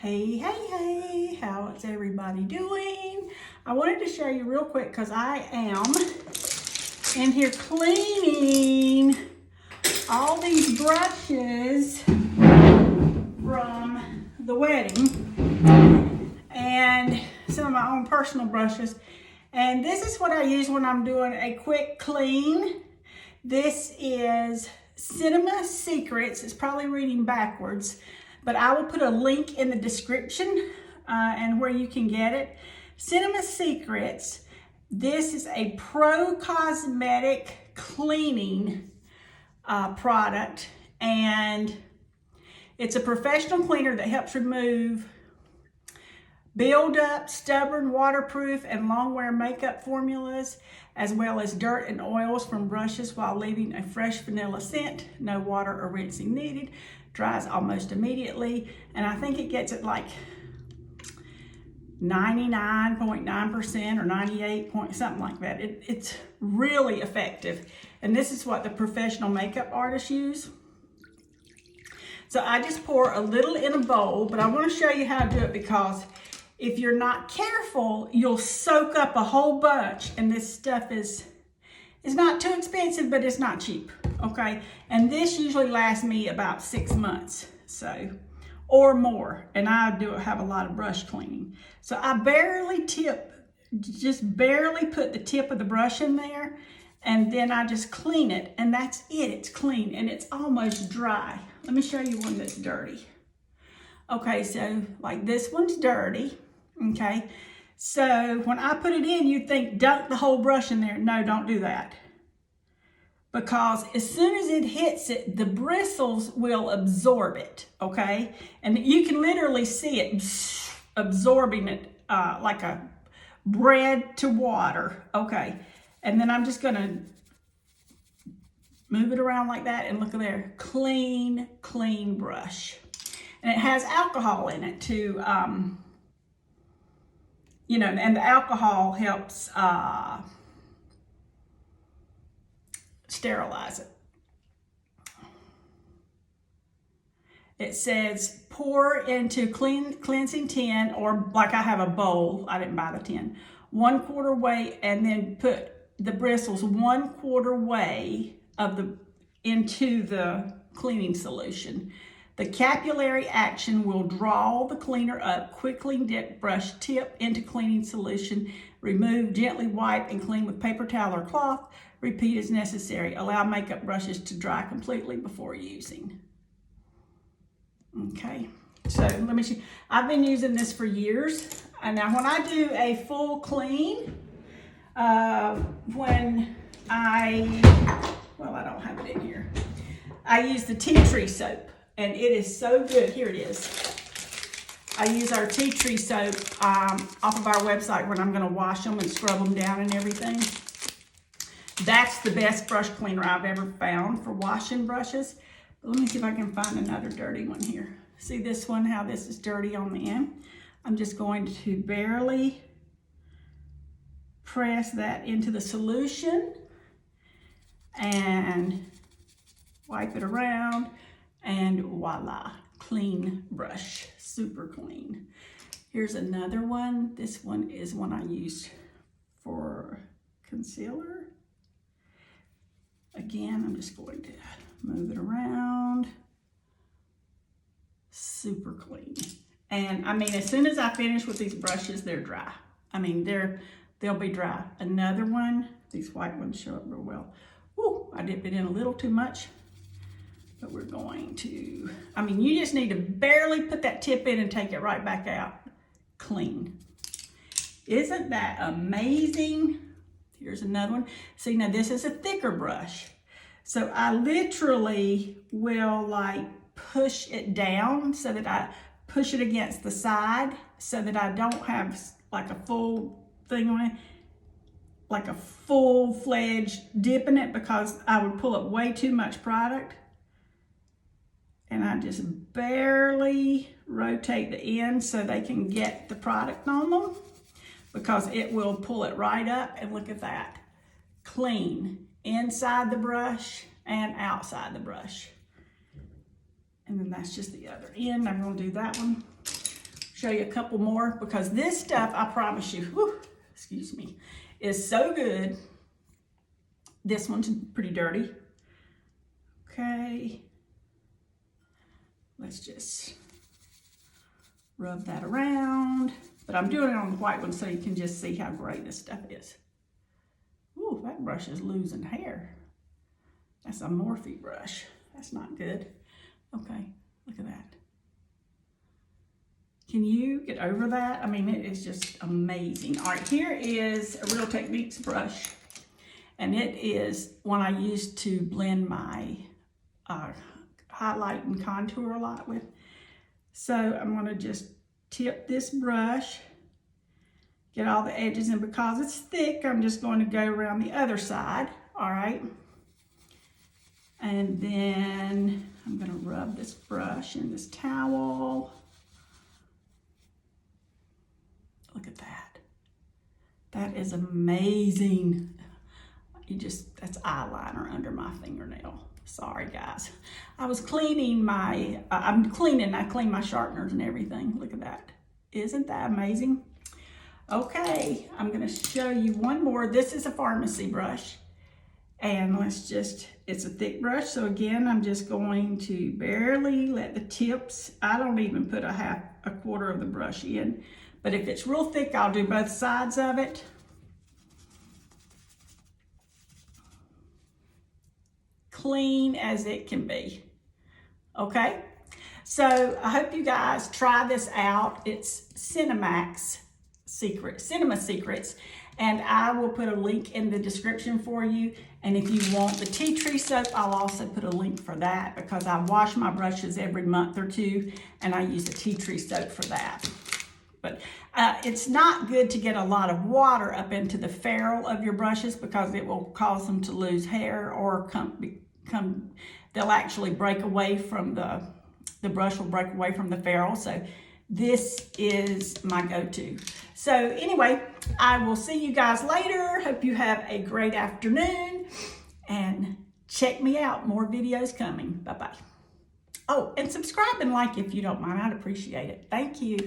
Hey, hey, hey, how's everybody doing? I wanted to show you real quick because I am in here cleaning all these brushes from the wedding and some of my own personal brushes. And this is what I use when I'm doing a quick clean. This is Cinema Secrets. It's probably reading backwards, but I will put a link in the description and where you can get it. Cinema Secrets. This is a pro cosmetic cleaning product, and it's a professional cleaner that helps remove build-up, stubborn, waterproof, and long-wear makeup formulas, as well as dirt and oils from brushes while leaving a fresh vanilla scent. No water or rinsing needed. Dries almost immediately, and I think it gets it like 99.9% or 98 point something like that. It's really effective, and this is what the professional makeup artists use. So I just pour a little in a bowl, but I want to show you how to do it because if you're not careful, you'll soak up a whole bunch, and this stuff is not too expensive, but it's not cheap, okay? And this usually lasts me about 6 months, so, or more, and I do have a lot of brush cleaning. So I just barely put the tip of the brush in there, and then I just clean it, and that's it. It's clean, and it's almost dry. Let me show you one that's dirty. Okay, so like this one's dirty, okay? So when I put it in, you'd think dunk the whole brush in there. No, don't do that. Because as soon as it hits it, the bristles will absorb it, okay? And you can literally see it absorbing it like a bread to water, okay? And then I'm just gonna move it around like that, and look at there, clean, clean brush. And it has alcohol in it to, you know, and the alcohol helps sterilize it. It says pour into cleansing tin, or like I have a bowl, I didn't buy the tin, 1/4 weight, and then put the bristles 1/4 way into the cleaning solution. The capillary action will draw the cleaner up. Quickly dip brush tip into cleaning solution. Remove, gently wipe, and clean with paper towel or cloth. Repeat as necessary. Allow makeup brushes to dry completely before using. Okay, so let me show you. I've been using this for years. And now when I do a full clean, I don't have it in here. I use the tea tree soap, and it is so good. Here it is. I use our tea tree soap off of our website when I'm going to wash them and scrub them down and everything. That's the best brush cleaner I've ever found for washing brushes. But let me see if I can find another dirty one here. See this one, how this is dirty on the end? I'm just going to barely press that into the solution and wipe it around, and voila, clean brush, super clean. Here's another one. This one is one I used for concealer. Again, I'm just going to move it around. Super clean. And I mean, as soon as I finish with these brushes, they're dry. I mean, they'll be dry. Another one, these white ones show up real well. Woo, I dipped it in a little too much, but we're going to, I mean, you just need to barely put that tip in and take it right back out. Clean. Isn't that amazing? Here's another one. See, now this is a thicker brush. So I literally will like push it down so that I push it against the side so that I don't have like a full thing on it, like a full-fledged dip in it, because I would pull up way too much product. And I just barely rotate the ends so they can get the product on them, because it will pull it right up. And look at that, clean inside the brush and outside the brush. And then that's just the other end. I'm gonna do that one show you a couple more because this stuff, I promise you, whew, excuse me, is so good. This one's pretty dirty. Okay. Let's just rub that around. But I'm doing it on the white one so you can just see how great this stuff is. Ooh, that brush is losing hair. That's a Morphe brush. That's not good. Okay, look at that. Can you get over that? I mean, it is just amazing. All right, here is a Real Techniques brush. And it is one I use to blend my highlight and contour a lot with. So I'm gonna just tip this brush, get all the edges in. Because it's thick, I'm just going to go around the other side, all right? And then I'm gonna rub this brush in this towel. Look at that. That is amazing. That's eyeliner under my fingernail. Sorry guys. I was cleaning I clean my sharpeners and everything. Look at that. Isn't that amazing? Okay, I'm gonna show you one more. This is a pharmacy brush. And it's a thick brush. So again, I'm just going to barely let the tips, I don't even put a quarter of the brush in. But if it's real thick, I'll do both sides of it. Clean as it can be. Okay, so I hope you guys try this out. It's Cinema Secrets, and I will put a link in the description for you. And if you want the tea tree soap, I'll also put a link for that because I wash my brushes every month or two, and I use a tea tree soap for that. But it's not good to get a lot of water up into the ferrule of your brushes because it will cause them to lose hair or they'll actually break away from the brush will break away from the ferrule. So this is my go-to. So anyway, I will see you guys later. Hope you have a great afternoon and check me out. More videos coming. Bye-bye. Oh, and subscribe and like if you don't mind. I'd appreciate it. Thank you.